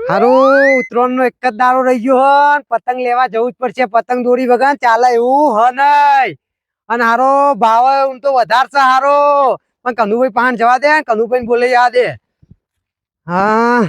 હારું ઉત્તરાયણ નો એક જ દાડો રહી ગયો હન પતંગ લેવા જવું જ પડશે પતંગ દોરી વગર ચાલે એવું હ નહીં અને હારો ભાવ ઊં તો વધારે છે હારો પણ કનુભાઈ પાન જવા દે કનુભાઈ બોલે યા દે હા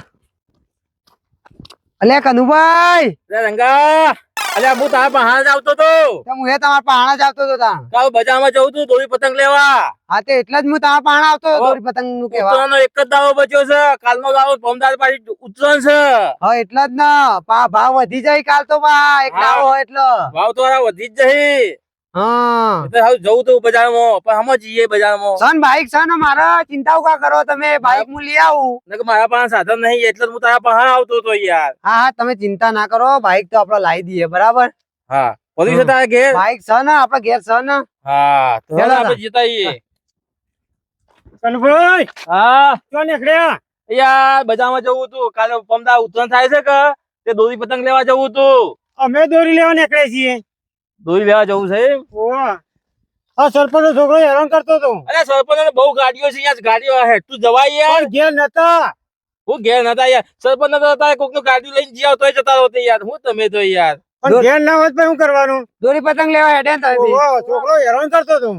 અલ્યા કનુભાઈ રંગા અલ્યા હું તારા પહાડ આવતો તો હું એ તમારા પાણા જ આવતો હતો તાં કાલ બજારમાં જવું તું દોરી પતંગ લેવા. હા તે એટલે જ હું તમારા પાણા આવતો હતો દોરી પતંગ નું કેવા ઉત્તરાયણનો એક જ દાવો બચ્યો છે. કાલનો દાવો ભમદાર પાછી ઉત્તરાયણ છે. હા એટલે જ ને ભાવ વધી જાય કાલ તો બા એક દાવો હોય એટલે ભાવ તો વધી જ જશે. હા એટલે હવે જવું તું બજારમાં પણ હમ જઈએ બજારમાં. સન બાઈક છે ને મારા ચિંતા કા કરો તમે બાઈક હું લઈ આવું નકર મારા પાસે સાધન નહીં એટલે જ હું તારા પાસે આવતો તો યાર. હા હા તમે ચિંતા ના કરો બાઈક તો આપડે લાવી દઈએ બરાબર હા પડી છે તારા ઘેર. બાઈક છે ને આપડે ઘેર છે ને હા તો ચાલો આપણે જતા આવીએ. કનુભાઈ હા ક્યાં નીકળ્યા? યાર બજારમાં જવું તું કાલે પમદાર ઉત્તરાયણ થાય છે કે તે દોરી પતંગ લેવા જવું તું. અમે દોરી લેવા નીકળ્યા છીએ. દોરી લેવા જવું છે એમ? ઓવા આ સરપંચ નો છોકરો હેરાન કરતો હતો અરે સરપંચ બહુ ગાડીઓ છે યાર ગાડીઓ હે તું જવાય યાર. પણ ઘેર નતા. હું ઘેર નતા યાર સરપંચ નતા હતા કોક નું ગાડી લઈને જીયા તોય જતા હોતે યાર. હું તમે તો યાર પણ ઘેર ના હોત તો શું કરવાનું? દોરી પતંગ લેવા હેડે ને તમે બી. ઓવા છોકરો હેરાન કરતો હતો.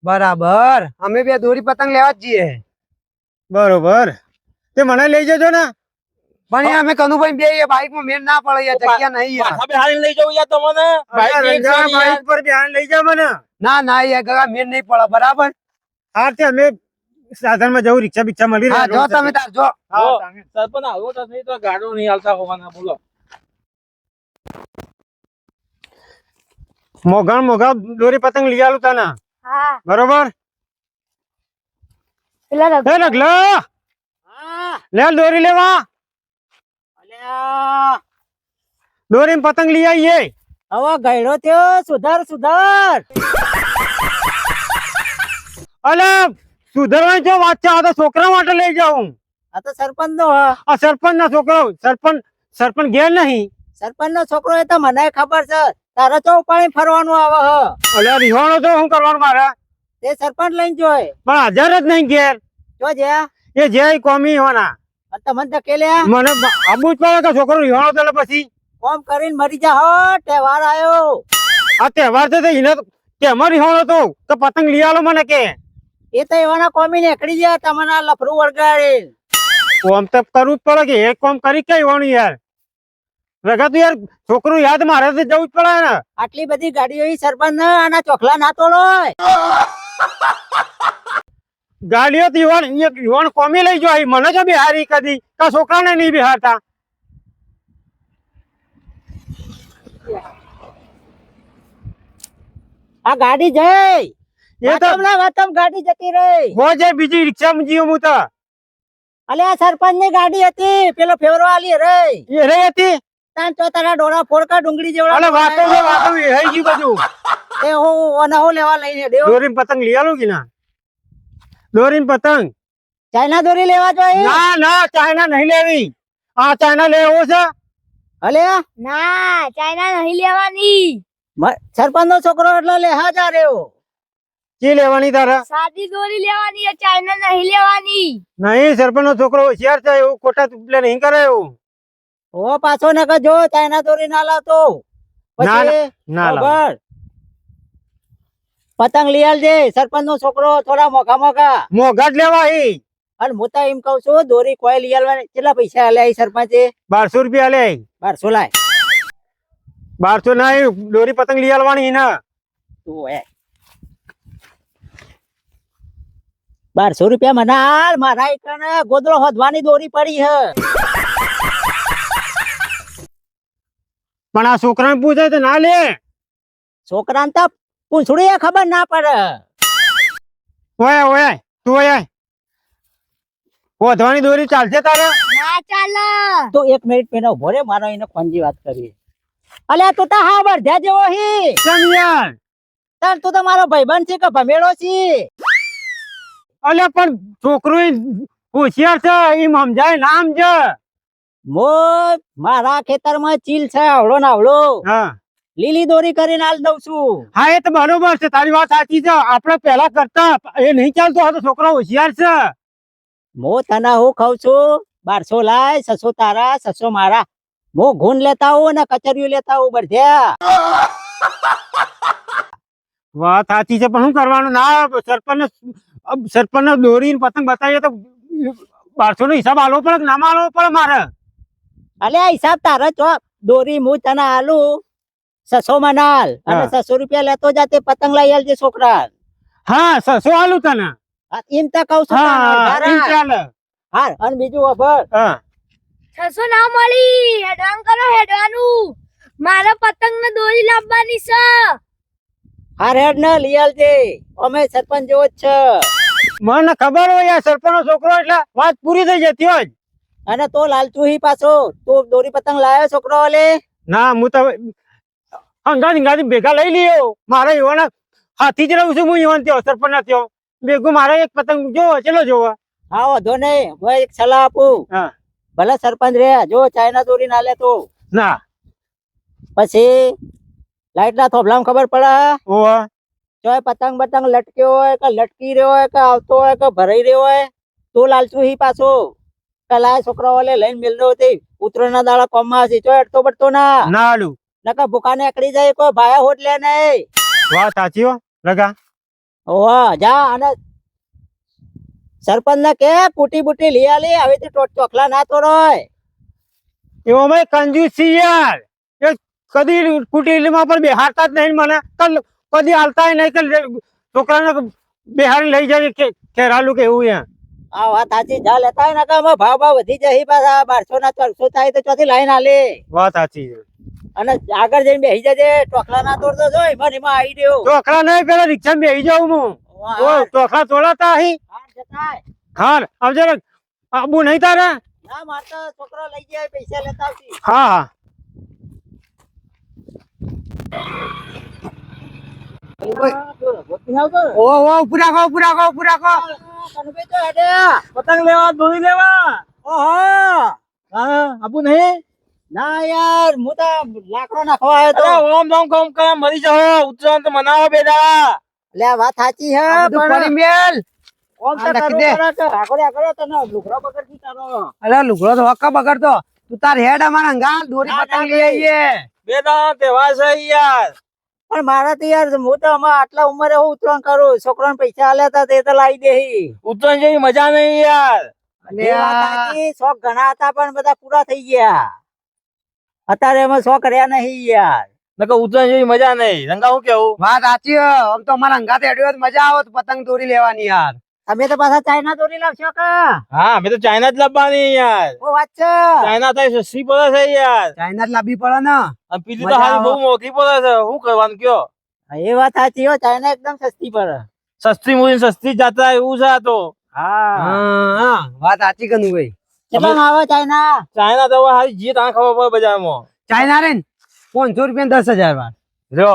બરાબર અમે બે દોરી પતંગ લેવા જ જઈએ બરોબર તે મને લઈ જજો ને. પણ યાર અમે કનુભાઈ બે બાઈક માં મેળ ના પડે યાર જગ્યા નહીં યાર પાછા બેહાડીને લઈ જવું યાર તમને. બાઈક એક છે રંગા ને યાર. બાઈક પર બેહાન લઈ જાવ મને. ના ના યાર ગગા મેળ નહીં પડે બરાબર હા તે અમે સાધન માં જવું રિક્ષા બિક્ષા મળી હા જો તમે તાર જો જો, હા તમે. સરપંચ આવો તો નહીં તો ગાડો નહીં હાલતા હોવાના બોલો. મોઘા મોઘા દોરી પતંગ લઈ આલું તને હા બરોબર. પેલા હે નગલા લે દોરી લેવા દોરી ને પતંગ લઈ આવીએ. હવે ગયડો થયો સુધાર સુધાર અલે સુધરવાની જો વાત છે આ તો છોકરા માટે લઈ જાઉં. આ તો સરપંચ નો આ સરપંચ ના છોકરો સરપંચ ઘેર નહીં. સરપંચ નો છોકરો એ તો મને ખબર છે તારે તો ઉપાડી ફરવાનું આવે હ અલે રિહાણો તો શું કરવાનું મારે તે સરપંચ લઈને જોય પણ હાજર જ નહીં ઘેર. જો જ્યાં એ જે કોમી હોના તમને ધકેલ્યા મને આબુ જ પડે કે છોકરો રિહાણો તો એટલે પછી કોમ કરીને મરી જા હો તહેવાર આવ્યો આ તહેવાર છે એને તેમાં રિહાણો તો કે પતંગ લઈ આલો મને કે એ તો એવાના કોમી નીકળી ગયા તમને આ લફરું વળગાડી કોમ તો કરવું જ પડે કે એક કોમ કરી કઈ હોવાનું યાર રગા તો યાર છોકરું યાદ મારે તો જવું જ પડે ને. આટલી બધી ગાડીઓ સરપંચ ને આના ચોખલા ના તોડો ગાડીઓ તો યુવાન કોમી લઈ જાય મને જો બિહારી કદી કા છોકરાને નહીં બિહારતા. આ ગાડી જઈ એ તો વાતમ ગાડી જતી રહી હો જાય બીજી રિક્ષામાં જીવ હું તો અલે આ સરપંચ ની ગાડી હતી પેલો ફેવરો આલી રે એ રે હતી. તાન તો તારા ડોળા ફોડકા ડુંગળી જેવડા અલે વાતો છે વાતો એ ગયું બધું. એ હું ઓનાહો લેવા લઈને દેવ દોરીને પતંગ લઈ આલું કે ના દોરીને પતંગ ચાઇના દોરી લેવા જોઈએ ના ના ચાઇના નહીં લેવી આ ચાઇના લેવો છે. અલે ના ચાઇના નહીં લેવાની સરપંચ નો છોકરો એટલે લેહા જા રહ્યો ચી લેવાની તારે સાદી દોરી લેવાની છે ચાઇના નહીં લેવાની નહીં સરપંચ નો છોકરો હોશિયાર છે એવું ખોટા ટુપલે નહીં કરે એવું. ઓ પાછો ન જો ચાઇના દોરી ના લાવતો ના, પછી ના લાવ. ખબર. પતંગ લઈ આલજે સરપંચ નો છોકરો થોડા મોઘા મોઘા મોઘા જ લેવા ઈ અને હું તો એમ કઉ છું દોરી કોઈ લઈ આલવાની કેટલા પૈસા આલ્યા સરપંચે 1200 રૂપિયા લે 1200 લાય 1200 ના દોરી પતંગ લઈ આલવાની ને તું હે 1200 રૂપિયા મને હાલ મારા એકને ગોદડો હોદવાની દોરી પડી હે પણ આ છોકરાને પૂછે તો ના લે. છોકરાને તો પૂંછડી ખબર ના પડે ઓય ઓય તું ઓય વધવાની દોરી ચાલશે તારે ના ચાલે તો 1 મિનિટ પેલો ઉભો રે મારો એને ખોંજી વાત કરી અલ્યા તું તો હા બળધ્યા જેવો હી કેમ યાર તાર તું તો મારો ભાઈબંધ છે કે ભમેડો છે અલ્યા પણ છોકરું હોશિયાર છે એમ સમજાય ના સમજે. મો મારા ખેતરમાં ચીલ છે આવડો ને આવડો હા લીલી દોરી કરીને આલ દઉં છું હા એ તો બરોબર છે તારી વાત સાચી છે આપણે પેલા કરતા એ નહીં ચાલતો આ તો છોકરો હોશિયાર છે. મો તને હું ખાઉં છું 1200 લાય, 600 તારા, 600 મારા. હું ઘૂન લેતા હું ને કચરિયું લેતા હું બધ્યા. વાત સાચી છે પણ શું કરવાનું ના સરપંચ દોરીને પતંગ બતાવીએ તો 1200 નો હિસાબ આલવો પડે કે ના આલવો પડે મારે? અલ્યા હિસાબ તારા ચો દોરી હું તને આલું 600 માં નાલ અને હા. 600 રૂપિયા લેતો જાતે પતંગ લઈ આલજે છોકરા. હા 600 આલું તને. એમ તો કહું છું તને. હા એમ હારા. ચાલે. હાર અને બીજું ખબર હા 600 ના મળી હેડવાન કરો હેડવાનું મારા પતંગ ને દોરી લાવવાની છે હાર હેડ ને લઈ આલજે. અમે સરપંચ જેવો જ છે મને ખબર હોય યાર સરપંચ નો છોકરો એટલે વાત પૂરી થઈ જતી હોય. અને તો લાલચુ હી પાછો તું દોરી પતંગ લાયો છોકરો ઓલે. ના હું તો અંગાથી ભેગા લઈ લ્યો. મારે એવાના હાથી જ રહું છું હું એવાન થયો સરપંચ ના થયો ભેગું મારે એક પતંગ જોવો ચલો જોવો. હા વાંધો નહીં હું એક સલાહ આપું. હા ભલે સરપંચ રે જો ચાઇના દોરી ના લે તો ના પછી લાઈટ ના થોભલામાં ખબર પડે ઓવા જો પતંગ બતંગ લટક્યો હોય કે લટકી રહ્યો હોય કે આવતો હોય કે ભરાઈ રહ્યો હોય તો લાલચુ હી પાછો કલાય છોકરા વાલે લઈને મેલનો હતી ઉતરણ ના દાડા કોમમાં હશે જો અટતો બટતો ના ના આલું. નકર ભૂખાને એકડી જાય કોઈ ભાયા હોટ લે નહીં. વાત સાચી હો લગા. ઓહો જા અને સરપંચ ને કે કુટી બુટી લઈ આલી હવે તે ચોખલા ના તોડોય. એવો મેં કંજૂસ છી યાર. એ કદી કુટીરમાં પર બેહારતા જ નહીં મને કદી હાલતા નહીં કે છોકરાને બેહારી લઈ જાય ખેરાલું કે એવું યાર. આ વાત સાચી જા લેતા હોય નકર આમાં ભાવ વધી જાય પાછા 1200 ના 400 થાય તો ચોથી લાઈન આલે. વાત સાચી છે. અને આગળ જઈને બેસી જજે ચોખલા ના તોડતો જો એમાં ને એમાં આવી રહ્યો. ચોખલા નહીં પેલા રિક્ષા બેસી જાઉં હું. હાર ચોખલા તોડાતા અહીં જતાય. હાર આવજે રે. આબુ નહીં તારે? ના મારતો છોકરો લઈ જાય પૈસા લેતા આવતી. હા હા ઓ પૂરા પતંગ લેવા દોરી લેવા. ઓહો હા આપું નહીં. ના યાર હું તો લાકડો નાખવા આવ્યો તો. અરે ઓમ નોમ કોમ કામ મરી જાઓ ઉત્તરાયણ તો મનાવો બેડા. લે આ વાત સાચી હે બધું પણ પડી મેલ. ઓમ તો આ નાખી કરવું દે. પડે કે આગળ આગળ તને લુગડો બગડતી તારો. અરે લુગડો તો હક્કા બગડતો તું તાર હેડ અમારા અંગા દોરી ના, પતંગ ના, લઈ આવીએ. બેડા તહેવાર છે યાર. પણ મારા તો યાર હું તો આમાં આટલા ઉંમરે હું ઉતરાણ કરું છોકરાને પૈસા આલ્યા તા તે તો લાવી દેહી. ઉત્તરાયણ જેવી મજા નહીં યાર. અને એ વાત આ સાચી શોખ ઘણા હતા પણ બધા પૂરા થઈ ગયા અત્યારે એમાં શોખ રહ્યા નહીં યાર. નકર ઉત્તરાયણ જેવી મજા નહીં. રંગા હું કેવું? વાત સાચી હે. આમ તો અમારા અંગાતે હેડ્યો હોત મજા આવત પતંગ દોરી લેવાની યાર. તમે તો પાછા ચાઇના દોરી લાવશો કે હા મેં તો ચાઇના જ લાવવાની યાર. ઓ વાત છે. ચાઇના થાય સસ્તી પડે છે યાર. ચાઇના જ લાવવી પડે ને. અને પેલી તો મજા હારી આવે. બહુ મોંઘી પડે છે. શું કરવાનું કયો? એ વાત સાચી હો ચાઇના એકદમ સસ્તી પડે. સસ્તી મૂડી સસ્તી જાતા એવું છે આ તો. હા હા વાત સાચી કનું ભાઈ. કેટલા આવે ચાઇના? ચાઇના તો હવે હારી જીત આ ખબર પડે બજારમાં. ચાઇના રે ને 500 રૂપિયા 10,000 વાર જો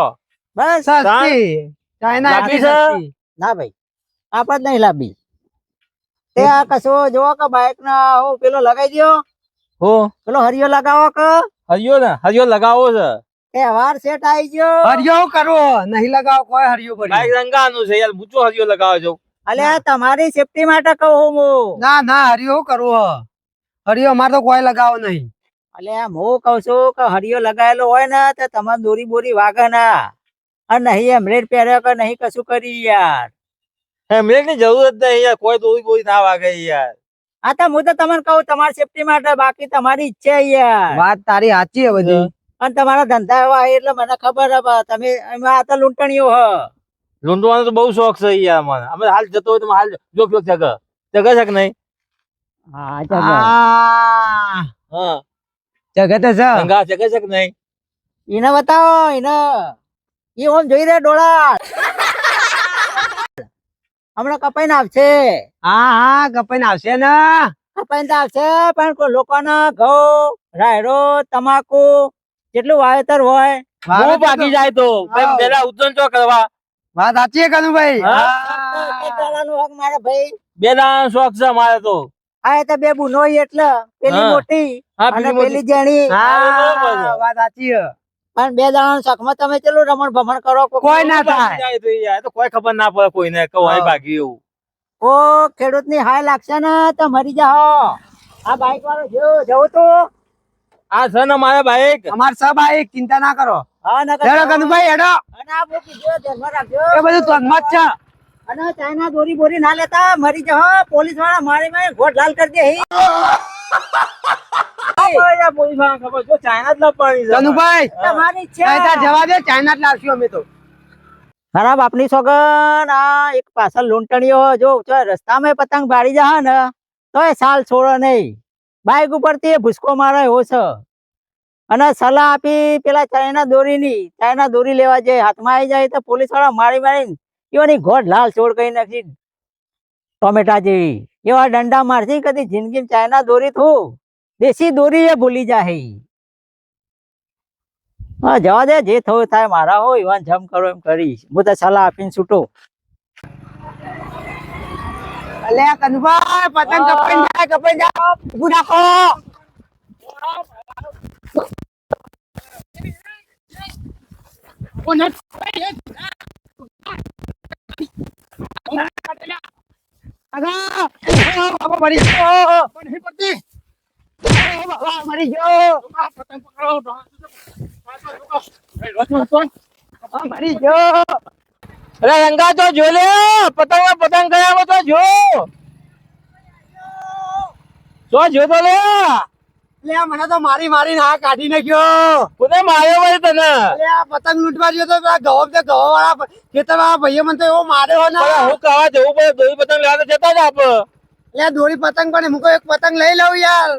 બસ સસ્તી. ચાઇના લાંબી આટલી છે? સસ્તી. ના ભાઈ આપડ નહીં લાવી તે આ કશો જોવો કે બાઈક ના હું પેલો લગાઈ દ્યો હો પેલો હરિયો લગાવો કે હરિયો લગાવો છે. તહેવાર સેટ આવી ગયો. હરિયો કરવો નહીં લગાવો કોઈ હરિયો બાઈક ભર્યો. રંગાનું છે યાર. મૂચો હરિયો લગાવો છો. અલ્યા તમારી સેફટી માટે કહું હું. ના ના હરિયો કરવો. હરિયો અમારે તો કોઈ લગાવો નહીં. અલ્યા હું કઉ છું કે હરિયો લગાયેલો હોય ને તો તમારે દોરી બોરી વાગે ના અને નહીં એમરેડ પહેર્યો કે નહીં કશું કરી યાર. હેલ્મેટ ની જરૂર જ નહીં યાર. કોઈ દોરી બોરી ના વાગે યાર. આ તો હું તો તમને કહું તમારી સેફટી માટે બાકી તમારી ઈચ્છા યાર. વાત તારી સાચી હે બધી. અને તમારા ધંધા એવા છે એટલે મને ખબર હે બા, તમે એમાં આ તો લૂંટણીઓ હ. લૂંટવાનો તો બહુ શોખ છે યાર મને. અમે હાલ જતો હોય તો હાલ જો ફ્યોક જગ છે કે નહીં? હા આ હા જગત છે. રંગા જગ છે કે નહીં? એને બતાવો એને ઈ ઓમ જોઈ રહ્યા ડોળા હમણાં કપાઈને આવશે. હા હા કપાઈને આવશે ને. કપાઈને તો આવશે પણ કોઈ લોકોના ઘઉં રાયડો તમાકુ જેટલું વાવેતર હોય બહુ પાકી જાય તો હા. પેલા ઉત્તરાયણ ચો કરવા. વાત સાચી હે કનુભાઈ. હા. એક દાડાનું હક મારે ભાઈ. બે દાણા શોખ છે મારે તો. આ તો બે બુનો એટલે પેલી હા. મોટી હા અને પેલી પેલી જેણી હા વાત સાચી હે. પણ બે દાડાના શખમાં તમે ચેલું રમણ ભમણ કરો કોઈ ના પાકી થાય. જાય તો યાર. તો કોઈ ખબર ના પડે કોઈને કે હોય હા. ભાગી એવું. ઓ ખેડૂત ની હાય લાગશે ને તો મરી જાઓ. આ બાઈક વાળો જવું તો આ છે ને મારા બાઈક. અમાર સબ આ એક ચિંતા ના કરો. હા ના હેડો કનુભાઈ હેડો. અને આ મૂકી દો, ધ્યાનમાં રાખજો. એ બધું તોનમાં જ છે. અને ચાઇના દોરી બોરી ના લેતા, મરી જાઓ. પોલીસ વાળા મારી માં ગોટ લાલ કરી દે. પોલીસ વાળા ખબર જો ચાઇના જ લાવવાની છે. કનુભાઈ તમારી ત્યાં ઈચ્છા. જવા દે, ચાઇના જ લાવશું અમે તો. ખરાબ આપની સોગન. આ એક પાછળ લૂંટણીઓ જો રસ્તામાં પતંગ ભાડી જા ને તો એ સાલ છોડો નહીં. બાઈક ઉપરથી એ ભૂસકો મારે એવો છે. અને સલાહ આપી પેલા ચાઇના દોરી લેવા જાય, હાથમાં આવી જાય તો પોલીસ વાળા મારી એવાની ઘોડ લાલ છોડ કઈ નાખી ટોમેટા જેવી. એવા દંડા મારથી કદી જિંદગી ચાઇના દોરી થું દેશી દોરી એ ભૂલી જાય. હા જવા દે, જે થયું થાય. મારા હોય એવા જમ કરો એમ કરીશ. હું તો સલાહ આપીને છૂટો. અલ્યા કનુભાઈ પતંગ કપાઈ જાય. ઊભું રાખો. આગા. બાબા મરી ગયો. બાબા મરી ગયો. મરી ગયો. અરે રંગા તો જો લે, પતંગ ગયા તો જો તો લે. અલ્યા મને તો મારી ના કાઢી નાખ્યો. કોને માર્યો ભાઈ તને? અલ્યા પતંગ લૂંટવા ગયો તો પેલા ગવો વાળા ખેતર વાળા ભાઈએ મને તો એવો માર્યો ને. અરે હું કહેવા જવું પડે, દોરી પતંગ લેવા તો જતા જ આપ. અલ્યા દોરી પતંગ પણ હું એક પતંગ લઈ લઉં યાર.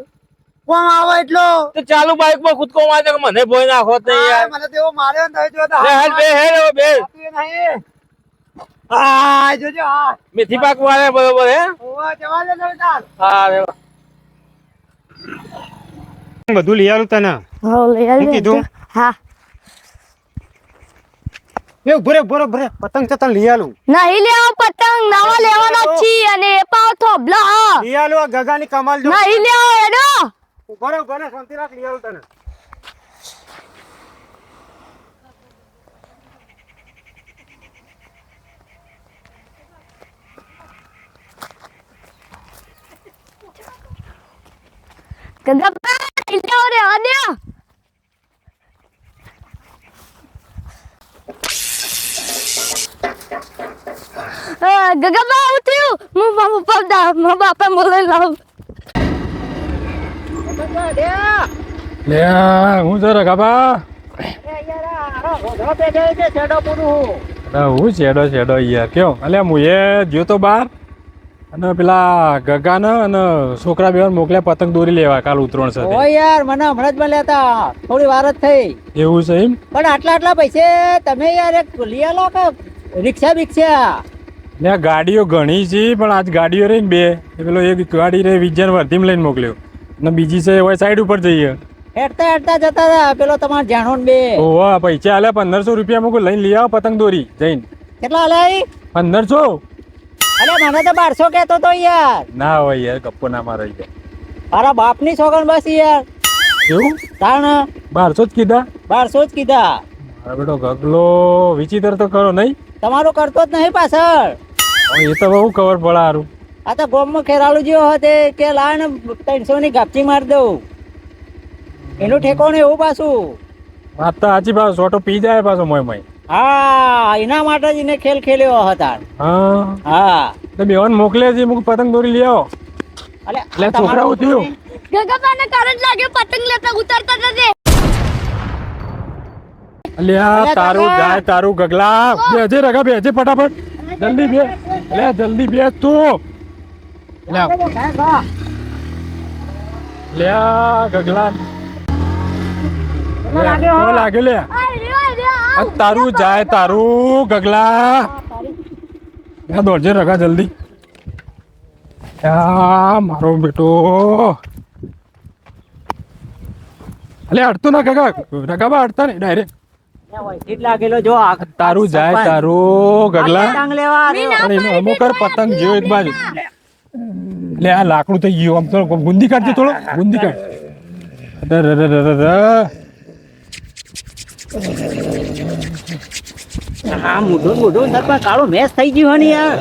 કોમ આવે એટલો. તો ચાલુ બાઈક માં કૂદકો મારજો કે મને ભોય નાખો જ નહીં યાર. મને તો એવો માર્યો ને જો તો લે હેડ બે હેડ હવે બે. નહીં. આ જોજો હા. મેથી પાક મારે બરોબર હે. ઓવા જવા દે ને તાર. હા રે. બધું લઈ આલું તને. શું કીધું? હા એ ઉભો રે પતંગ તો તને લઈ આલું. નહીં લેવા પતંગ, નવા લેવાના જ છી. અને એ પાવ થોભલા હા. લઈ આલું. આ ગગાની કમાલ જો. નહીં લેવા હેડો. ઉભો રે શાંતિ રાખ, લઈ આલું તને. ગગા લેવા રે આને. ગગા બા ઉઠ્યું. હું બાપા બોલે લાવ. લે હું જરા ગાબા. હું છેડો યાર કેવો. અલ્યા હું એ ગયો તો બાર અને પેલા ગગા ને અને છોકરા બેન મોકલ્યા પતંગ દોરી લેવા કાલ ઉતરણ સાથે. ઓ યાર મને હમણાં જ મળ્યા હતા, થોડી વાર જ થઈ. એવું છે એમ? પણ આટલા પૈસે તમે યાર એક લઈ આલો કે રિક્ષા બિક્ષા? લે ગાડીઓ ઘણી છે પણ આજ ગાડીઓ રહી ને બે. પેલો એક ગાડી રે વિજ્ઞાન વર્ધીમ લઈને મોકલ્યો અને બીજી છે હવે સાઈડ ઉપર જઈએ. હેડતા જતા હતા પેલો તમાર જાણો ને બે. ઓવા પૈસા આલે 1500 રૂપિયા મૂકું લઈને લઈ આવો પતંગ દોરી જઈને. કેટલા હલાઈ? 1500. અરે મને તો 1200 કહેતો તો યાર. ના હોય યાર, ગપ્પો ના મારે યાર. મારા બાપની સોગન બસ યાર. એવું? તાણ 1200 જ કીધા? 1200 જ કીધા. મારો બેટો ગગલો વિચિત્ર તો કરો નહીં. તમારું કરતો જ નહીં પાછળ. હવે એ તો બહુ ખબર પડે હારું. આ તો ગોમમાં ખેરાલુ જેવો હતે કે લાય ને 300 ની ગાપચી મારી દઉં. એનું ઠેકોણું એવું પાછું. વાત તો સાચી પાછો સોટો પી જાય પાછો મોય. હા એના માટે જ એને ખેલ ખેલ્યો હતા. હા હા તો બેવાન મોકલે છે મુક પતંગ દોરી લઈ આવો. અલે છોકરાઓ થયું. ગગા બાને કરંટ લાગ્યો, પતંગ લેતા ઉતરતા જજે. અલ્યા તારું જાય તારું ગગલા. બેજે રગા બેજે ફટાફટ જલ્દી બે. અલ્યા જલ્દી બે તું. અલ્યા ગગલા લાગે લે. તારું જાય તારું ગગલા. દોડજે રગા જલ્દી. મારો બેટો અલે અડતું ના ગગા. રગાબા અડતા નહીં ડાયરેક્ટ લાગેલો જો તારું જાય તારું ગગલા. પતંગ લેવા અને એનો અમુક પતંગ જેવો એક બાજુ. લે આ લાકડું થઈ ગયું. આમ તો ગુંદી કાઢજે થોડો ગુંદી કાઢ. હા મોઢું કાળું મેસ થઈ ગયું ને યાર.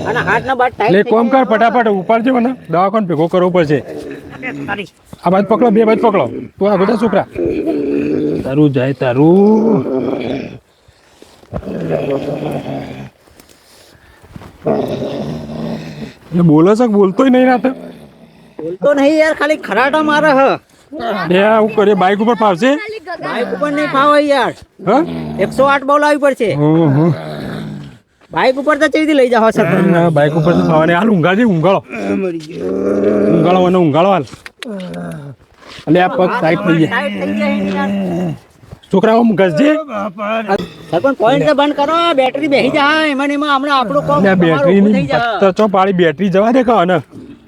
અને હાથ ના બાદ લે કોમ કર ફટાફટ ઉપાડજે મને દવાખાને ભેગો કરવો પડશે. આ બાજુ પકડો, બે બાજુ પકડો. તું આગળ જા છોકરા. તારું જાય તારું. એ બોલે છે કે બોલતોય નહીં રાતે? બોલતો નહીં યાર, ખાલી ખરાટા મારે હ. બે આવું કરીએ બાઈક ઉપર ફાવશે? ખાલી ગગા બાઈક ઉપર નહીં ફાવે યાર, હા 108 બોલાવવી પડશે. ઓહો. બાઈક ઉપર તો ચેવી લઈ જાવ સરપંચ? બાઈક ઉપર તો થવાની. હાલ ઊંઘાજી, ઊંઘાળો અને ઊંઘાળો હાલ. એટલે આ પગ ટાઈટ થઈ જાય. ટાઈટ થઈ જાય યાર. છોકરાઓ ઘસજે. સરપંચ પોઈન્ટ તો બંધ કરો, બેટરી બેસી જાય એમાં ને એમાં હમણાં આપણું કોમ એટલે તમારું ઊભું બેટરીની થઈ જાય. પત્તર ચો પાડી બેટરી જવા દે કહો ને.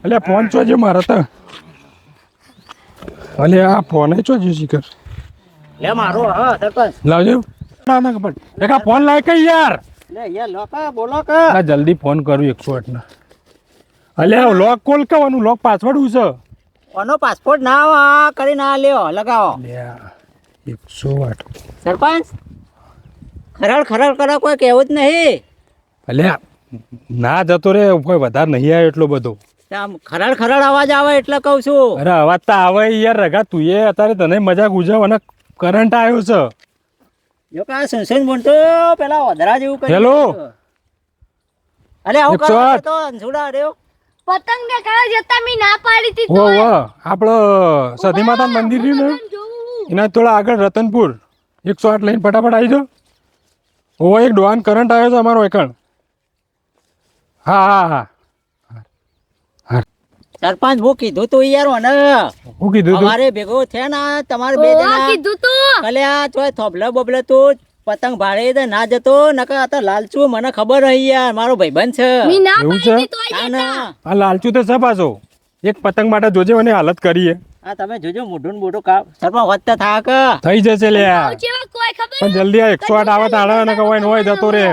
એટલે ફોન ચો જો મારે તો. અલે આ ફોન ચો જો શીખર લે મારો હા સરપંચ. લાવજો. ના ના પણ એક આ ફોન લાય કે યાર. લે યાર લોકા બોલો કે. આ જલ્દી ફોન કરું 108 ના. અલે આ લોક કોલ કવાનું, લોક પાસવર્ડ હું છે. ઓનો પાસપોર્ટ ના આવે, આ કરી ના લ્યો લગાવો. લે 108. સરપંચ ખરડ ખરડ કરો, કોઈ કહેવું જ નહીં. અલે ના જતો રે, કોઈ વધારે નહીં આવ્યો એટલો બધો. આમ ખરડ ખરડ અવાજ આવે એટલે કહું છું. અરે અવાજ તો આવે યાર રગા, તું એ અત્યારે તને મજાક ઉજાવ અને કરંટ આવ્યો છે. જો કે આ સંસન બોલતો પેલા વધરા જેવું કરી હેલો. અલે આવું કરો 108. તો અંસુડા રહ્યો. પતંગ દેખાવા જતા મી ના પાડી હતી ઓ વાહ, આપણો સતી માતા મંદિર રહ્યું ને જોવું એના થોડા આગળ રતનપુર 108 લઈને ફટાફટ આવી જાઓ. ઓ એક ડોહાન કરંટ આવ્યો છે અમારો એકણ. હા હા હા. સરપંચ હું કીધું તું યાર મને હું કીધું તું? અમારે ભેગો થયા ના તમારે બે ઓવા જણા કીધું તું કલ્યા ચોય થોભલા બોબલા તું પતંગ ભાડે દે ના જતો નકર આ તો લાલચુ મને ખબર રહી યાર મારો ભાઈબંધ છે. મી ના એવું પાડી છે? હતી તોય ના જતા ના આ લાલચુ તો છે પાછો. એક પતંગ માટે જોજે મને હાલત કરીએ. આ તમે જોજો મોઢું ને મોઢું કાપ સરપંચ વધતા થાક થઈ જશે લે. આવું જેવા કોઈ ખબર પણ જલ્દી આ 108 આવે તાળે અને કવાય હોય જતો રે.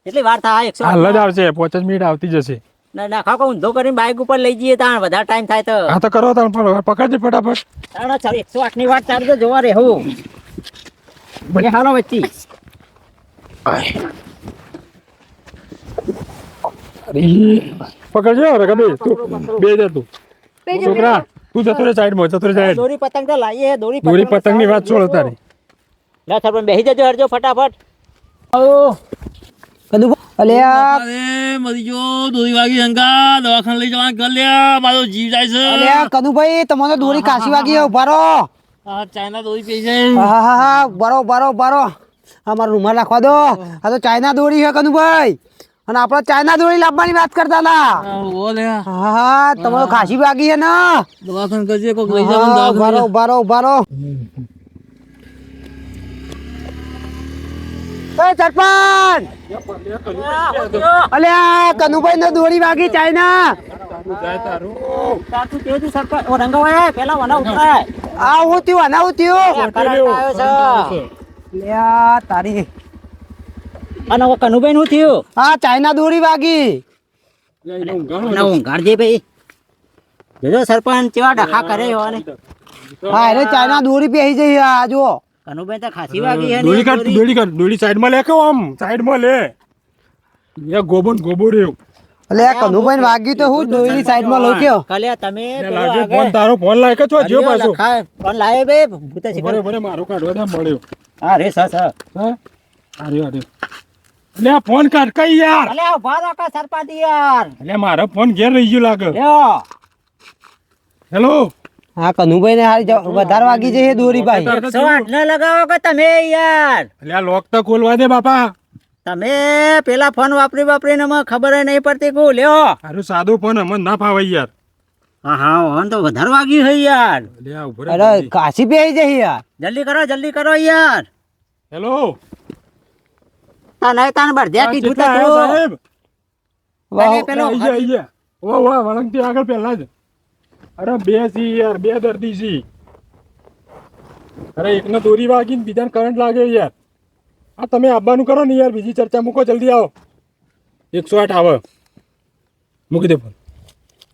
કેટલી વાર થાય 100 હાલ જ આવશે, 5 મિનિટ આવતી જશે. ના ના ખાકો ઊંધો કરીને બાઈક ઉપર લઈ જઈએ તાણ વધારે ટાઈમ થાય તો હા તો કરો તમે, પકડજે ફટાફટ. તાણ ચાલ 108 ની વાત ચાલુ તો જોવા રહેવું એ હાલો વચ્ચી પકડજો રગા બે તું બે જા તું. છોકરા તું જતો રે સાઈડ માં, જતો રે સાઈડ. દોરી પતંગ તો લાવીએ દોરી દોરી પતંગ ની વાત છોડ તારી. ના સરપંચ બેસી જજો હરજો ફટાફટ કદું અલ્યા મરી ગયો, દોરી વાગી શંકા દવાખાને લઈ જવાના કર લ્યા, મારો જીવ જાય છે. અલ્યા કનુભાઈ તમને દોરી કાશી વાગી છે, ઉભા રહો. આ ચાઇના દોરી પી છે. હા હા હા બરો બરો બરો. અમારો રૂમાલ રાખવા દો. આ તો ચાઇના દોરી છે કનુભાઈ, અને આપણે ચાઇના દોરી લાવવાની વાત કરતા હતા. ઓ લ્યા, હા હા તમારો ખાસી વાગી છે ને. દવાખાને કરજે, કોક લઈ હા, જવાનું ઉભા રહો, દવાખાને. ઉભા રહો, ઉભા રહો. એ સરપંચ અલ્યા કનુભાઈ ને દોરી વાગી ચાઇના. તાતું કેવું સરપંચ ઓ રંગાવાય પેલા વના ઉતરાય આ હું થયું આના હું થયું. કરંટ આવ્યો છે અલ્યા તારી અને હવે કનુભાઈ નું થયું હા ચાઇના દોરી વાગી. ના ઊંઘાડજે ભાઈ જોજો સરપંચ કેવા ડખા કરે એવા ને હા અરે ચાઇના દોરી પહેરી જઈ આ જો. કનુભાઈ તો ખાસી વાગી છે ને દોરી એક કાઢ, દોરી. દોરી કાઢ, દોરી સાઈડ માં લે કે આમ સાઈડ માં લે. એ ગોબો ને ગોબો રહ્યો. અલ્યા કનુભાઈ વાગ્યું તો હું દોરી સાઈડ માં લઉં કયો. કલ્યા તમે પેલો લાગે આગળ ફોન તારો ફોન લાય કે છો જ્યો પાછો. લખાય. ફોન લાવે બે ભૂતા શીખર બરે બરે મારો કાઢવા દે મળ્યો. હા રે સર હા અરે અરે એટલે આ ફોન કાઢ કઈ યાર. અલે ઉભા રહો કા સરપંચ યાર એટલે મારો ફોન ઘેર રહી ગયો લાગે. લ્યો હેલો. હા કનુભાઈ ને હારી વધારે વાગી જઈ દોરી ભાઈ. 108 ન લગાવો કે તમે યાર એટલે આ લોક તો ખોલવા દે બાપા. તમે પેલા ફોન વાપરીને મને ખબર ય નહીં પડતી કો લ્યો હારું સાદો ફોન અમને ના ફાવે યાર. હા હા ફોન તો વધારે વાગ્યું છે યાર એટલે આ ઉભો અરે કાશી પહેરી જઈ યાર. જલ્દી કરો યાર હેલો. તને તાન બળદ્યા કીધું તો કેટલા આયા તું. સાહેબ? તને પેલો આઈ ગયા, આઈ ગયા. ઓ વાહ વળંગથી આગળ પહેલા જ. અરે બે સી યાર, બે દર્દી સી. અરે એકને દોરી વાગી ને બીજાને કરંટ લાગ્યો યાર. આ તમે આવવાનું કરો ને યાર, બીજી ચર્ચા મૂકો, જલ્દી આવો. 108 આવે. મૂકી દે ફોન.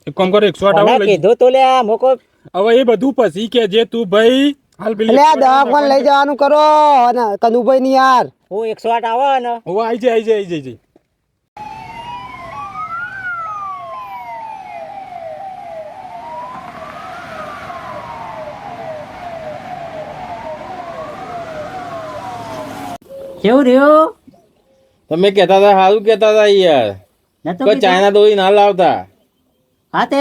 એક કામ કરો 108 આવે મને લઈ. કીધું તો લ્યા મોકો હવે એ બધું પછી કે જે તું ભાઈ હાલ પેલી અલ્યા દવાખાને લઈ જવાનું કરો અને કનુભાઈ ની યાર. હું 108 આવે ને હવે આઈ જાય આઈ જાય આઈ જાય. કેવું રહ્યું તમે કહેતા હતા સારું કહેતા હતા યાર નતો કોઈ ચાઇના દોરી ના લાવતા હા તે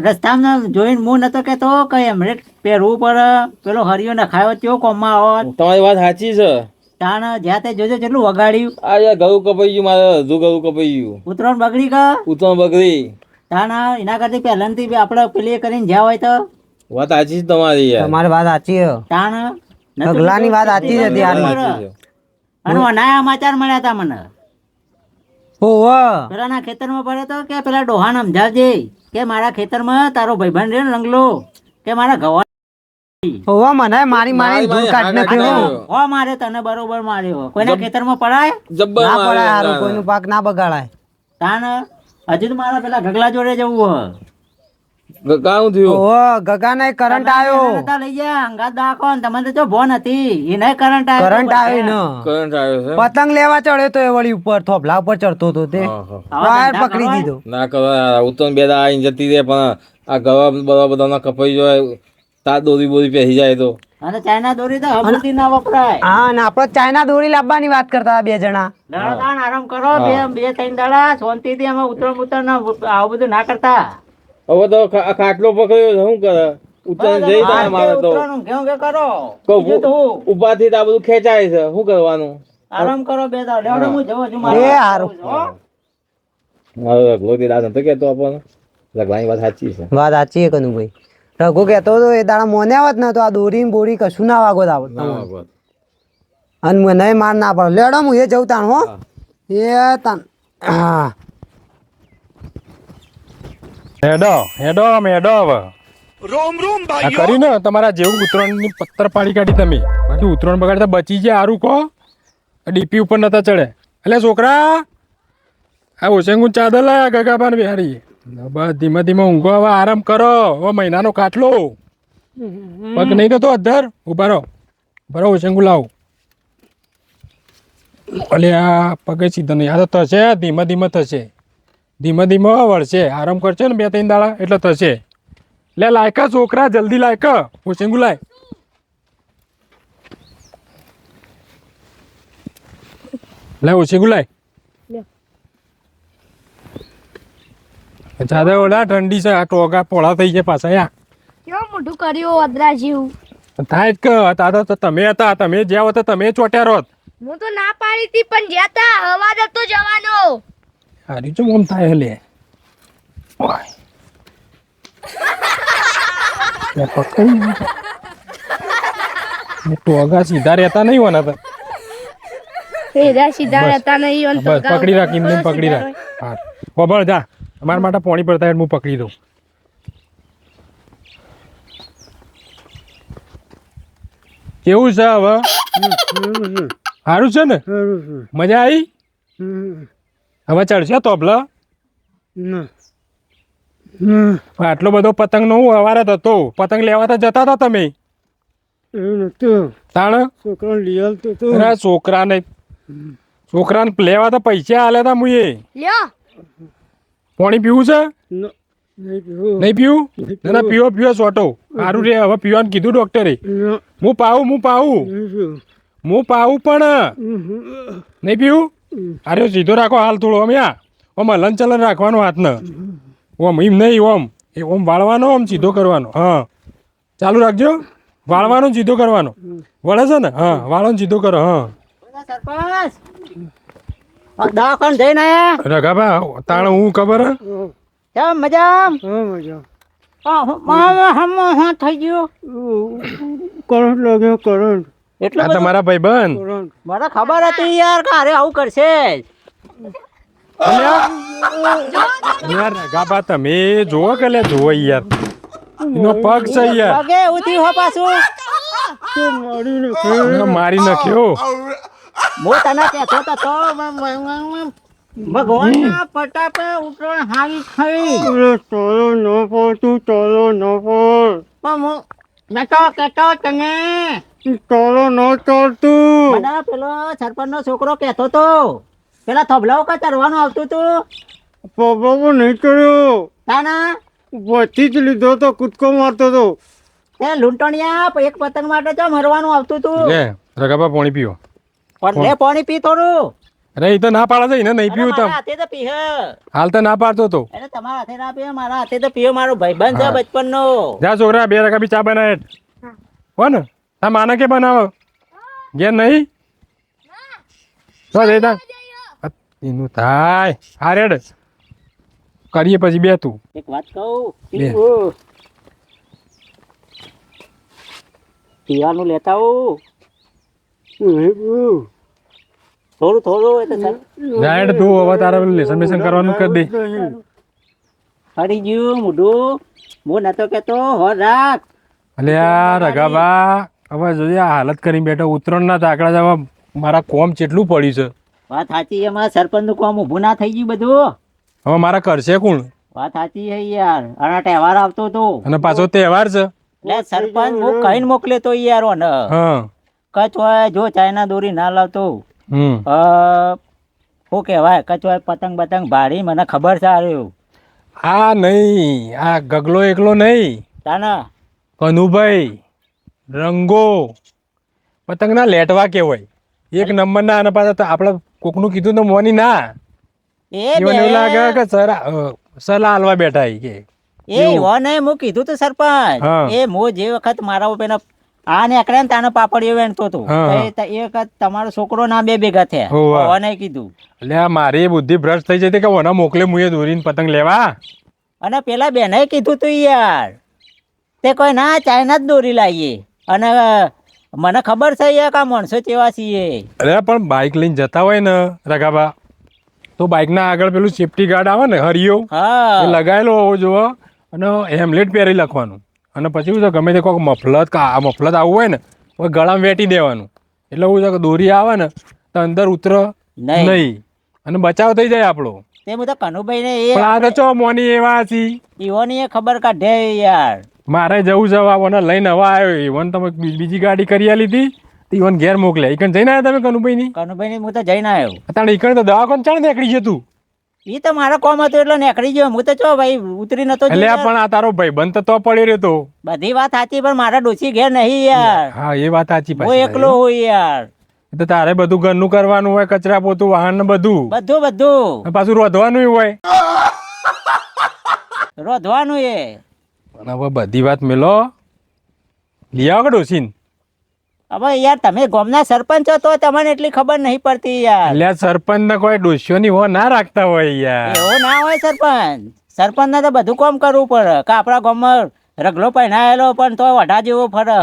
રસ્તામાં જોઈને હું નતો કેતો કઈ હેમરેટ પહેરવું પડે પેલો હરિયો નખાયો તેવો કોમમાં આવો તમારી વાત સાચી છે તાણ જ્યાં તે જોજો કેટલું વગાડ્યું આ યાર ગળું કપાઈ ગયું મારે અડધું ગળું કપાઈ ગયું ઉતરણ બગડી ગયો ઉતરણ બગડી તાણ એના કરતી પહેલાથી આપણે પેલી કરીને જ્યાં હોય તો વાત સાચી છે તમારી યાર તમારી વાત સાચી છે તાણ નતું ઢગલાની વાત સાચી જ હતી યાર. બરાબર. અને અનાયા સમાચાર મળ્યા હતા મને ઓહો પેલાના ખેતરમાં પડ્યો તો કે પેલા ડોહાને સમજાવજે કે મારા ખેતરમાં તારો ભાઈબંધ રે ને લંગલો કે મારા ગવા ઓહો મને મારી મારી ધૂળ કાઢી નાખ્યો. હો મારે તને બરોબર માર્યો કોઈના ખેતરમાં પડાય જબ્બર ના પડાય મારે હારું, કોઈનું પાક ના બગાડાય. તાન હજુ તો મારા પેલા ગગલા જોડે જવું કામ થયું ઓહો ગગાને કરંટ આવ્યો. લઈ જા અંગાત દાખો ને તમને તો જો ભોન હતી એને કરંટ આવ્યો કરંટ આવ્યો ને કરંટ આવ્યો છે પતંગ લેવા ચડ્યો તો એ વળી ઉપર થોભલા ઉપર ચડતો હતો તે હા, હા. વાયર પકડી દીધો. ના કરો યાર ઉતરણ બે દા આવીને જતી રહે પણ આ ગળા બધા બધાના કપાઈ જાય તાર દોરી બોરી પહેરી જાય તો અને ચાઇના દોરી તો હમણાં ના વપરાય હા ને આપડે ચાઇના દોરી લાવવાની વાત કરતા હતા બે જણા. દાડા તાણ આરામ કરો બે ત્રણ દાડા શાંતિથી અમે ઉતરણ આવું બધું ના કરતા હવે તો આ ખાટલો પકડ્યો છે, શું કરે ઉતરણ જઈ જાય મારે તો ઉતરણ ઘેઉં ઘે કરો કહું, બીજું તો હું. ઉભાથી તો આ બધું ખેંચાય છે શું કરવાનું આરામ કરો બે દાડા લેવડો હું જવો છું એ હારું. મારો રગલો તે દાદા તો કહેતો આપણને રગલાની વાત સાચી છે વાત સાચી છે કનુભાઈ. રઘુ કહેતો હતો એ દાડા મોને આવત ને તો આ દોરી ને બોરી કશું ના વાગોત આવત ના બાબત. અને મને માર ના પડે. લેડો હું એ જઉં તાણ હો એ તાણ. હા હેડો હેડો મેડો હવે આ કરી ને તમારા જેવું ઉતરણની પત્તર પાડી કાઢી તમે બાકી ઉતરણ બગાડતા બચી જાય સારું કહો ડીપી ઉપર નતા ચડે એટલે છોકરા આ ઓછેંગું ચાદર લાયા ગગાબાન બિહારી બસ ધીમે ધીમે ઊંઘો હવે આરામ કરો હવે મહિનાનો કાટલો પગ નહીં થતો અધર ઉભા રહો બરો ઓછેંગું લાવો અલે આ પગે સીધો નહીં આ તો થશે ધીમે ધીમે થશે ધીમે ધીમે વળશે આરામ કરશે ને બે ત્રણ દાડા એટલે થશે લે લાયકા છોકરા જલ્દી લાયકા ઓછેંગું લાય લે ઓછેંગું લાય જાદા ઓલા ઠંડી છે આ ટોગા પોળા થઈ છે પાછા યા કેવું મોઢું કર્યું અદરા જેવું થાય જ કે તાતા તો તમે હતા તમે જ્યાં હતા તમે ચોટ્યા રોત હું તો ના પાડી હતી પણ જ્યાં તા હવા જતો જવાનો હારી જો આમ થાય લે ઓય. લે પકડી ને. એ ટોગા સીધા રહેતા નહીં હોના તો એરા સીધા રહેતા નહીં અને બસ પકડી રાખ ઇન્દિન પકડી રાખ હા ખબર જા અમારા માટે પોણી પડતા હું પકડી દઉં કેવું છે હવે સારું છે ને મજા આવી હવે ચડશે તોબલા આટલો બધો પતંગ નો હું અવારત હતો પતંગ લેવા તો જતા હતા તમે તાણ અરે છોકરાને લેવા તો પૈસા આલ્યા તા મુએ લ્યો પાણી પીવું છે નહીં પીવું ના પીવો પીવો સોટો સારું રે હવે પીવાનું કીધું ડોક્ટરે હું પાવું પણ નહીં પીવું અરે સીધો રાખો હાલ થોડો આમ યા ઓમ હલન ચલન રાખવાનો હાથને ઓમ એમ નહીં ઓમ એ ઓમ વાળવાનો ઓમ સીધો કરવાનો હા ચાલુ રાખજો વાળવાનો ને સીધો કરવાનો વળે છે ને હા વાળો ને સીધો કરો હા સરપંચ દવાખાને જઈને આયા રઘાભા તાણ હું ખબર હે? કેમ મજા હા થઈ ગયો કરંટ લાગ્યો કરંટ એટલું આ બધું તમારા ભાઈબંધ મને ખબર હતી યાર કે અરે આવું કરશે યાર રઘાભા તમે જોવો કે લે જોવો યાર એનો પગ છે યાર પગે ઉઠી હો પાછું એને મારી નાખ્યો હું તને કહેતો તો ભગવાનના પટાપે ઉતરણ હાવી ખાવી ચાલો ન પડતું ચાલો ન પડ પણ હું નતો કહેતો તને ચાલો ન ચાલતું મને પેલો સરપંચનો છોકરો કહેતો તો પેલા થોભલાઓ કા ચરવાનું આવતું તું પપ્પા નહીં કર્યો તાના વચ્ચે જ લીધો તો કૂદકો મારતો તો એ લૂંટણિયા એક પતંગ માટે તો મરવાનું આવતું તું લે રઘાભા પાણી પીવો પણ લે પાણી પી થોડું. અરે એ તો ના પાડે છે એને નહીં અને પીવું મારા તમ હાથે તો પીહ. હાલ તો ના પાડતો તો એટલે તમારા હાથે ના પીહ, મારા હાથે તો પીહ. મારો ભાઈબંધ છે હા. બચપનનો. જા છોકરા 2 રકા બી ચા બનાવે કોણ તા માને કે બનાવો ઘેર નહીં તો દે તા એનું થાય હા રેડ કરીએ પછી બે તું એક વાત કહું, બે. પીવાનું લેતા આવું. થોડું થોડું હોય તો સર જાય તું હવે તારે લેસન બેસન કરવાનું કરી દે ફરી ગયું મોઢું. હું નતો કેતો હો રાખ. અલે યાર રગાબા હવે જોઈએ આ હાલત કરીને બેઠો ઉત્તરાયણના તાકડા જવા મારા કોમ કેટલું પડ્યું છે વાત સાચી, એમાં સરપંચ નું કામ ઊભું ના થઈ ગયું બધું. હવે મારા કરશે કોણ વાત સાચી છે યાર. અને તહેવાર આવતો હતો અને પાછો તહેવાર છે એટલે સરપંચ હું કહીને મોકલે તો યાર ઓને હા કચ્છ હોય જો ચાઇના દોરી ના લાવતો. હમ શું કહેવાય, કચ્છ હોય પતંગ બતંગ ભારી મને ખબર છે. આર્યું આ નહીં આ ગગલો એકલો નહીં તાના કનુભાઈ રંગો પતંગના લેટવા કેવાય એક નંબરના આના પાછા તો આપણે કોકનું કીધું તો મોની ના એ એવું એવું લાગે કે સલાહ હાલવા બેઠા ઈ કે એ ઓને હું કીધું તો સરપંચ હા. એ મો જે વખત મારા ઉપર આ નીકળે ને તાનો પાપડીઓ વેણતો હતો. હા. તો એ વખત તમારો છોકરો ના બે ભેગા થયા. હોવે. ઓને કીધું. એટલે આ મારી બુદ્ધિ ભ્રષ્ટ થઈ જતી કે ઓના મોકલે મુએ દોરીને પતંગ લેવા અને પેલા બેને કીધું તું યાર, તે કોઈ ના ચાઇના જ દોરી લાવીએ. અને મને ખબર છે યાર કે આ માણસો કેવા છીએ. અરે પણ બાઇક લઈને જતા હોય ને રગાબા તો બાઇકના આગળ પેલું સેફટી ગાર્ડ આવે ને હરિયો એ હા લગાવેલો હોવો જોવો અને હેમલેટ પહેરી લખવાનું અને પછી શું છે ગમે તે કોઈક મફલત આ મફલત આવવું હોય ને કોઈ ગળામાં વેટી દેવાનું એટલે શું છે કે દોરી આવે ને તો અંદર ઉતર નહીં. નહીં અને બચાવ થઈ જાય આપણો તે હું તો કનુભાઈ ને પણ આ તો ચો મોની એવા છી ઈવોની એ ખબર કાઢે યાર. મારે જવું છે આવવાને લઈને હવા આવ્યો ઈવન તમે બીજી ગાડી કરી આલી હતી તો ઈવન ઘેર મોકલ્યા ઈકણ જઈને આવ્યા તમે કનુભાઈ ની કનુભાઈ ની હું તો જઈને આવ્યો. અત્યારે ઈકણ તો દવાખાને ચાણ નીકળી જતું ઈ તો મારો કોમ હતો એટલે નીકળી ગયો. હું તો ચો ભાઈ ઉતરી નતો એટલે ગયો. પણ આ તારો ભાઈ બંધ તો પડ્યો રહેતો બધી વાત સાચી પણ મારા ડોસી ઘેર નહીં યાર. હા એ વાત સાચી હું પાછી એકલો હું યાર. એ તો તારે બધું ઘરનું કરવાનું હોય કચરા પોતું વાહન ને બધું બધું બધું અને પાછું રોધવાનું હોય રોધવાનું એ. અને હવે બધી વાત મેલો લઈ આવો કે ડોસીન હવે યાર તમે ગામના સરપંચ છો તો તમને એટલી ખબર નહીં પડતી યાર. એટલે સરપંચ ને કોઈ ડોસીઓની હો ના રાખતા હોય યાર એવો ના હોય સરપંચ. સરપંચ ને તો બધું કામ કરવું પડે કે આપણા ગામમાં રગલો પહેરાયેલો પણ તો વઢા જેવો ફરે.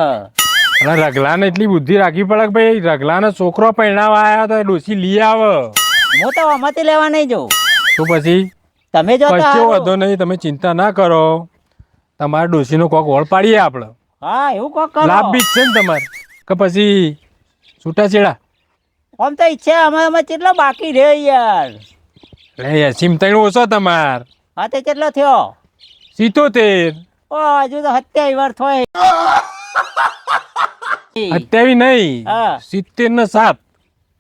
અને રગલાને એટલી બુદ્ધિ રાખવી પડે કે ભાઈ રગલાને છોકરો પહેણાવા આવ્યા તો એ ડોસી લઈ આવે હું તો આમાંથી લેવા નહીં જઉં. તો પછી તમે જો તો કશો હારું. વાંધો નહીં તમે ચિંતા ના કરો તમારા ડોસીનો કોક ઓળ પાડીએ આપણે હા એવું કોક કરો. લાભ બી જ છે ને તમારે કે પછી છૂટાછેડા આમ તો ઈચ્છા અમે કેટલો બાકી રે યાર. લે સિમતણ ઓછો તમાર હા તે કેટલો થયો? 77 ઓ હજુ તો 27 વર્ષ થાય. 27 નહીં હા. 70 ને 7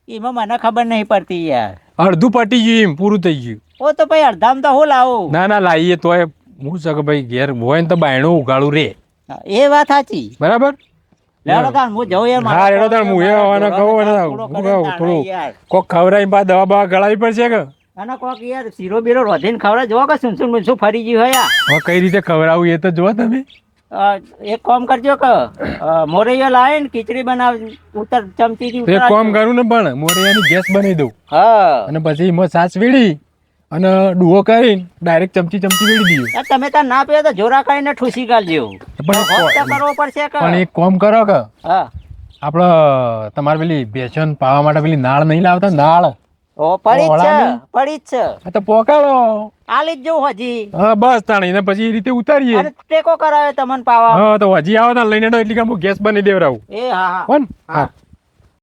એમાં મને ખબર નહીં પડતી યાર. અડધું પટી ગયું એમ પૂરું થઈ ગયું ઓ તો ભાઈ અડધામ તો હું લાવું. ના ના લાવીએ તોય હું છે કે ભાઈ ઘેર હોય ને તો બાયણું ઉગાડું રે એ વાત સાચી. બરાબર લેડો તાણ હું જઉં યાર. હા રેડો તાણ હું એ આવવાના કહું અને પૂરો હું કરીને કહું તાણ થોડું યાર. કોક ખવડાવીને પાછા દવા બવા ગળાવી પડશે કે અને કોક યાર શીરો બીરો રોધીને ખવડાવ જો કે સુનસુન મુનસુન ફરી ગયું હોય આ. હવે કઈ રીતે ખવડાવું એ તો જો તમે એક કામ કરજો કે મોરૈયો લાવે ને ખીચડી બનાવ ઉતર ચમચીથી તો એક ઉતરાવજો. કામ કરું ને પણ મોરિયાની ગેસ બનાવી દઉં હા અને પછી એમાં સાસ વેડી અને ડુઓ કરીને ડાયરેક્ટ ચમચી વેડી દઈએ આ તમે તાર ના પીવો તો જોરા ખાઈને ઠૂસી ગાલજો. પણ હોશ તો કરવો પડશે કે. પણ એક કામ કરો કે હા આપડે તમારે પેલી બેસન પાવા માટે પેલી નાળ નહીં લાવતા નાળ ઓ પડી જ છે ઓળાની? પડી જ છે. આ તો પોકાળો આલી જ જવું હજી. હા બસ તાણી ને પછી એ રીતે ઉતારીએ અને ટેકો કરાવે તમને પાવા. હા તો હજી આવો તો લઈને એટલી કામ ગેસ બની દેવરાવું એ હા હા કોણ હા